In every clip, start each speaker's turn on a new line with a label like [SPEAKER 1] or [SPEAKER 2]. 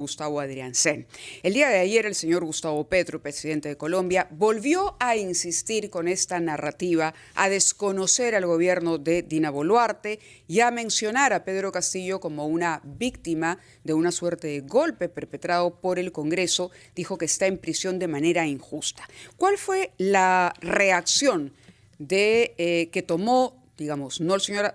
[SPEAKER 1] Gustavo Adriancén. El día de ayer el señor Gustavo Petro, presidente de Colombia, volvió a insistir con esta narrativa, a desconocer al gobierno de Dina Boluarte y a mencionar a Pedro Castillo como una víctima de una suerte de golpe perpetrado por el Congreso. Dijo que está en prisión de manera injusta. ¿Cuál fue la reacción que tomó, digamos, no el señor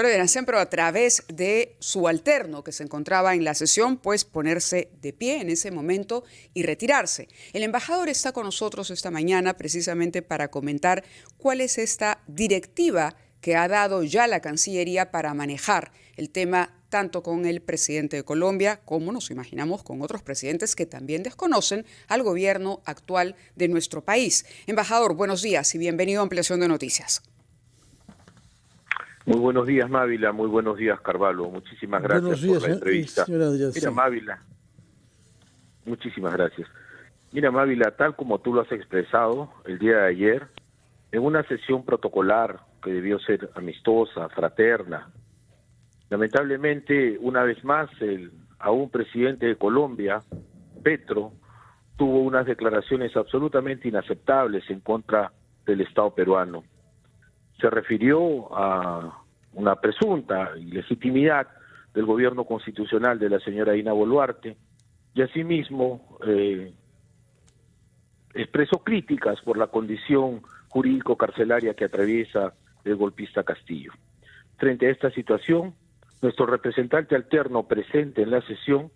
[SPEAKER 1] Adriancén, pero a través de su alterno que se encontraba en la sesión, pues ponerse de pie en ese momento y retirarse? El embajador está con nosotros esta mañana precisamente para comentar cuál es esta directiva que ha dado ya la Cancillería para manejar el tema tanto con el presidente de Colombia como nos imaginamos con otros presidentes que también desconocen al gobierno actual de nuestro país. Embajador, buenos días y bienvenido a Ampliación de Noticias.
[SPEAKER 2] Muy buenos días, Mávila. Muy buenos díás, Carvalho. Muchísimas gracias por la entrevista. Mira, Mávila, muchísimas gracias. Mira, Mávila, tal como tú lo has expresado el día de ayer, en una sesión protocolar que debió ser amistosa, fraterna, lamentablemente, una vez más, aún presidente de Colombia, Petro, tuvo unas declaraciones absolutamente inaceptables en contra del Estado peruano. Se refirió a una presunta ilegitimidad del gobierno constitucional de la señora Dina Boluarte y asimismo expresó críticas por la condición jurídico-carcelaria que atraviesa el golpista Castillo. Frente a esta situación, nuestro representante alterno presente en la sesión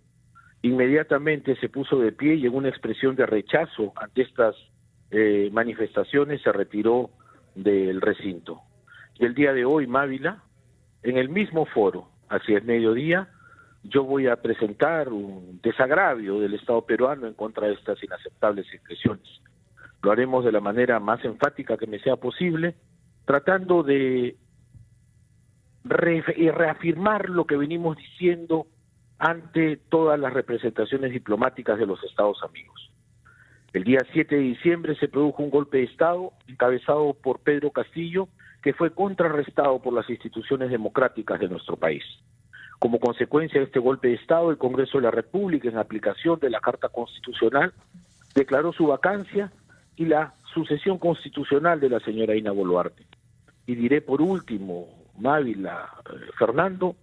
[SPEAKER 2] inmediatamente se puso de pie y en una expresión de rechazo ante estas manifestaciones se retiró del recinto. Y el día de hoy, Mávila, en el mismo foro, hacia el mediodía, yo voy a presentar un desagravio del Estado peruano en contra de estas inaceptables expresiones. Lo haremos de la manera más enfática que me sea posible, tratando de reafirmar lo que venimos diciendo ante todas las representaciones diplomáticas de los Estados amigos. El día 7 de diciembre se produjo un golpe de Estado encabezado por Pedro Castillo, que fue contrarrestado por las instituciones democráticas de nuestro país. Como consecuencia de este golpe de Estado, el Congreso de la República, en aplicación de la Carta Constitucional, declaró su vacancia y la sucesión constitucional de la señora Dina Boluarte. Y diré por último, Mávila, Fernando,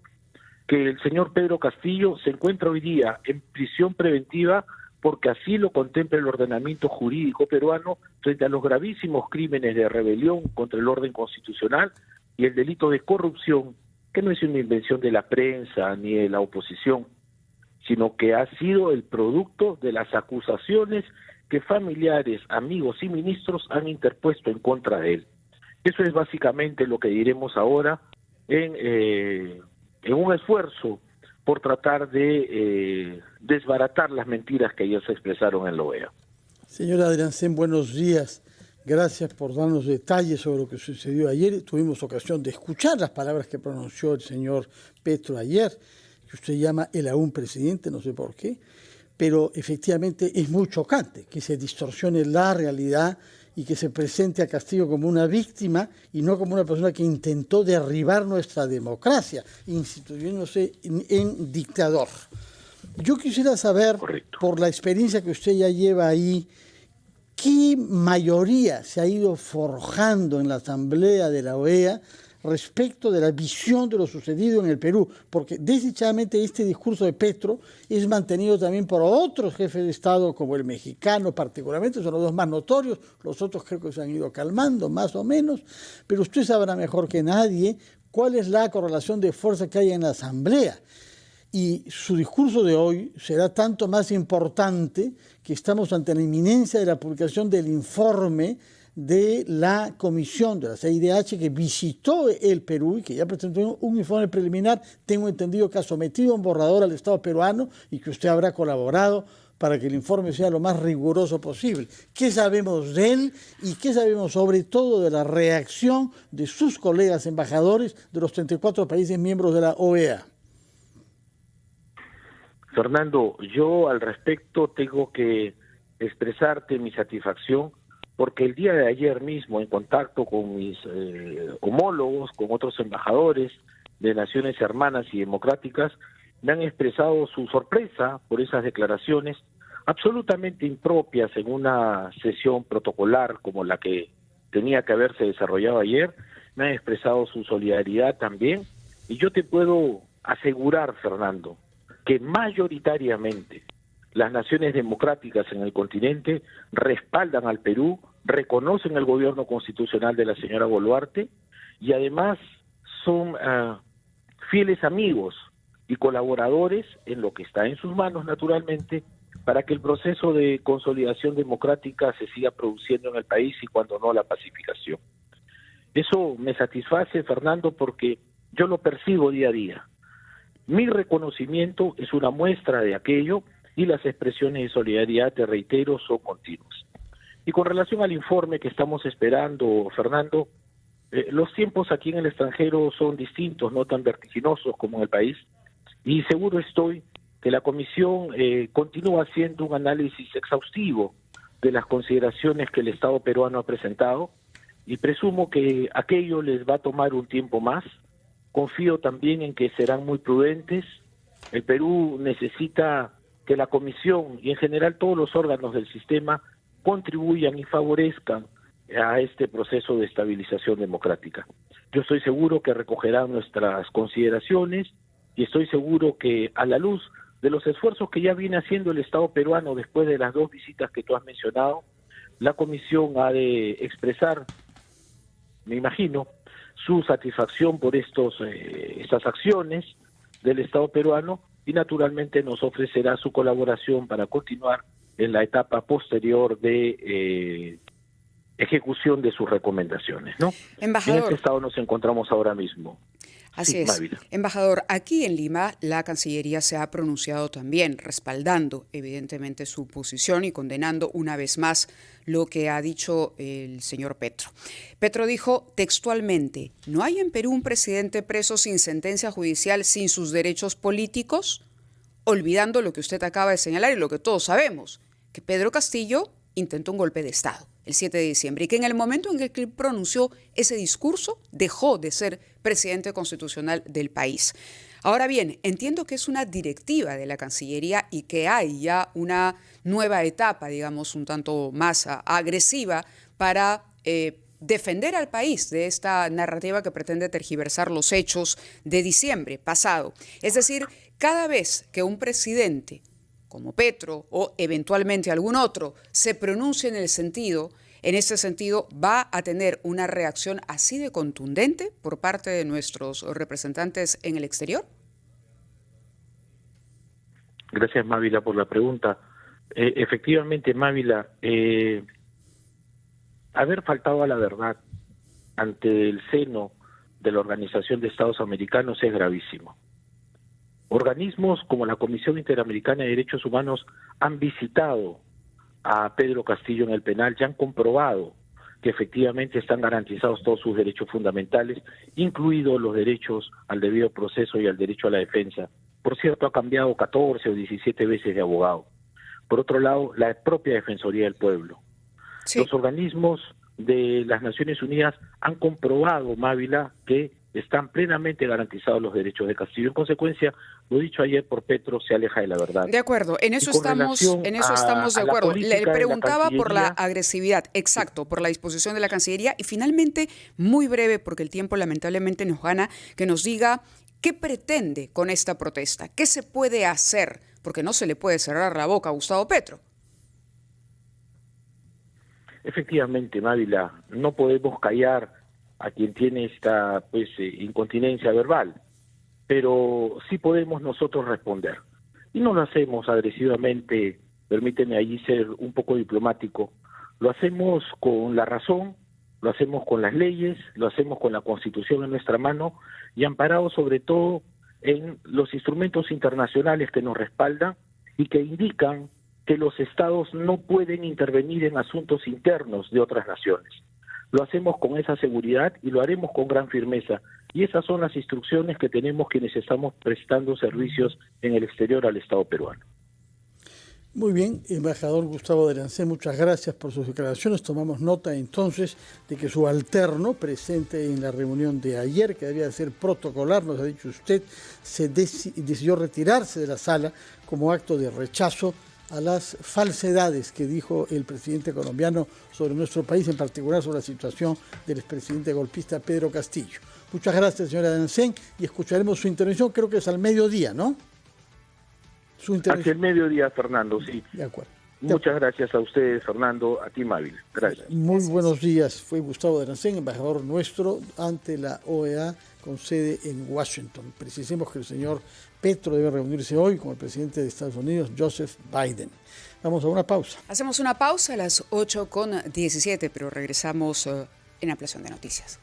[SPEAKER 2] que el señor Pedro Castillo se encuentra hoy día en prisión preventiva porque así lo contempla el ordenamiento jurídico peruano frente a los gravísimos crímenes de rebelión contra el orden constitucional y el delito de corrupción, que no es una invención de la prensa ni de la oposición, sino que ha sido el producto de las acusaciones que familiares, amigos y ministros han interpuesto en contra de él. Eso es básicamente lo que diremos ahora en un esfuerzo por tratar de desbaratar las mentiras que ellos expresaron en la OEA.
[SPEAKER 3] Señor Adriancén, buenos días. Gracias por darnos detalles sobre lo que sucedió ayer. Tuvimos ocasión de escuchar las palabras que pronunció el señor Petro ayer, que usted llama el aún presidente, no sé por qué, pero efectivamente es muy chocante que se distorsione la realidad y que se presente a Castillo como una víctima y no como una persona que intentó derribar nuestra democracia, instituyéndose en dictador. Yo quisiera saber, por la experiencia que usted ya lleva ahí, ¿qué mayoría se ha ido forjando en la Asamblea de la OEA respecto de la visión de lo sucedido en el Perú? Porque desdichadamente este discurso de Petro es mantenido también por otros jefes de Estado, como el mexicano particularmente, son los dos más notorios, los otros creo que se han ido calmando más o menos, pero usted sabrá mejor que nadie cuál es la correlación de fuerza que hay en la Asamblea. Y su discurso de hoy será tanto más importante que estamos ante la inminencia de la publicación del informe de la comisión de la CIDH que visitó el Perú y que ya presentó un informe preliminar, tengo entendido que ha sometido un borrador al Estado peruano y que usted habrá colaborado para que el informe sea lo más riguroso posible. ¿Qué sabemos de él y qué sabemos sobre todo de la reacción de sus colegas embajadores de los 34 países miembros de la OEA?
[SPEAKER 2] Fernando, yo al respecto tengo que expresarte mi satisfacción porque el día de ayer mismo, en contacto con mis homólogos, con otros embajadores de naciones hermanas y democráticas, me han expresado su sorpresa por esas declaraciones absolutamente impropias en una sesión protocolar como la que tenía que haberse desarrollado ayer. Me han expresado su solidaridad también, y yo te puedo asegurar, Fernando, que mayoritariamente las naciones democráticas en el continente respaldan al Perú, reconocen el gobierno constitucional de la señora Boluarte y además son fieles amigos y colaboradores en lo que está en sus manos, naturalmente, para que el proceso de consolidación democrática se siga produciendo en el país y cuando no la pacificación. Eso me satisface, Fernando, porque yo lo percibo día a día. Mi reconocimiento es una muestra de aquello y las expresiones de solidaridad, te reitero, son continuas. Y con relación al informe que estamos esperando, Fernando, los tiempos aquí en el extranjero son distintos, no tan vertiginosos como en el país, y seguro estoy que la Comisión continúa haciendo un análisis exhaustivo de las consideraciones que el Estado peruano ha presentado, y presumo que aquello les va a tomar un tiempo más. Confío también en que serán muy prudentes. El Perú necesita que la Comisión y en general todos los órganos del sistema contribuyan y favorezcan a este proceso de estabilización democrática. Yo estoy seguro que recogerán nuestras consideraciones y estoy seguro que a la luz de los esfuerzos que ya viene haciendo el Estado peruano después de las 2 visitas que tú has mencionado, la Comisión ha de expresar, me imagino, su satisfacción por estas acciones del Estado peruano y naturalmente nos ofrecerá su colaboración para continuar en la etapa posterior de ejecución de sus recomendaciones, ¿no?
[SPEAKER 1] Embajador,
[SPEAKER 2] en este estado nos encontramos ahora mismo.
[SPEAKER 1] Así
[SPEAKER 2] sí,
[SPEAKER 1] es.
[SPEAKER 2] Mávila.
[SPEAKER 1] Embajador, aquí en Lima la Cancillería se ha pronunciado también, respaldando evidentemente su posición y condenando una vez más lo que ha dicho el señor Petro. Petro dijo textualmente: ¿no hay en Perú un presidente preso sin sentencia judicial, sin sus derechos políticos? Olvidando lo que usted acaba de señalar y lo que todos sabemos, que Pedro Castillo intentó un golpe de Estado el 7 de diciembre y que en el momento en que él pronunció ese discurso dejó de ser presidente constitucional del país. Ahora bien, entiendo que es una directiva de la Cancillería y que hay ya una nueva etapa, digamos, un tanto más agresiva para defender al país de esta narrativa que pretende tergiversar los hechos de diciembre pasado. Es decir, cada vez que un presidente como Petro o eventualmente algún otro se pronuncie en ese sentido, va a tener una reacción así de contundente por parte de nuestros representantes en el exterior?
[SPEAKER 2] Gracias, Mávila, por la pregunta. Efectivamente, Mávila, haber faltado a la verdad ante el seno de la Organización de Estados Americanos es gravísimo. Organismos como la Comisión Interamericana de Derechos Humanos han visitado a Pedro Castillo en el penal y han comprobado que efectivamente están garantizados todos sus derechos fundamentales, incluidos los derechos al debido proceso y al derecho a la defensa. Por cierto, ha cambiado 14 o 17 veces de abogado. Por otro lado, la propia Defensoría del Pueblo. Sí. Los organismos de las Naciones Unidas han comprobado, Mávila, que están plenamente garantizados los derechos de Castillo. En consecuencia, lo dicho ayer por Petro se aleja de la verdad.
[SPEAKER 1] De acuerdo, en eso estamos de acuerdo. Le preguntaba por la agresividad, exacto, por la disposición de la Cancillería y finalmente, muy breve, porque el tiempo lamentablemente nos gana, que nos diga qué pretende con esta protesta, qué se puede hacer, porque no se le puede cerrar la boca a Gustavo Petro.
[SPEAKER 2] Efectivamente, Mávila, no podemos callar a quien tiene esta incontinencia verbal, pero sí podemos nosotros responder. Y no lo hacemos agresivamente, permíteme allí ser un poco diplomático, lo hacemos con la razón, lo hacemos con las leyes, lo hacemos con la Constitución en nuestra mano y amparado sobre todo en los instrumentos internacionales que nos respaldan y que indican que los estados no pueden intervenir en asuntos internos de otras naciones. Lo hacemos con esa seguridad y lo haremos con gran firmeza. Y esas son las instrucciones que tenemos quienes estamos prestando servicios en el exterior al Estado peruano.
[SPEAKER 3] Muy bien, embajador Gustavo Delancén, muchas gracias por sus declaraciones. Tomamos nota entonces de que su alterno, presente en la reunión de ayer, que debía ser protocolar, nos ha dicho usted, decidió retirarse de la sala como acto de rechazo a las falsedades que dijo el presidente colombiano sobre nuestro país, en particular sobre la situación del expresidente golpista Pedro Castillo. Muchas gracias, señora Delancén, y escucharemos su intervención, creo que es al mediodía, ¿no?
[SPEAKER 2] Hacia el mediodía, Fernando, sí.
[SPEAKER 3] De acuerdo.
[SPEAKER 2] Muchas gracias a ustedes, Fernando, a ti, Mávil. Gracias.
[SPEAKER 3] Muy buenos días. Fue Gustavo Delancén, embajador nuestro ante la OEA con sede en Washington. Precisemos que el señor Petro debe reunirse hoy con el presidente de Estados Unidos, Joseph Biden. Vamos a una pausa.
[SPEAKER 1] Hacemos una pausa a las 8:17, pero regresamos en Ampliación de Noticias.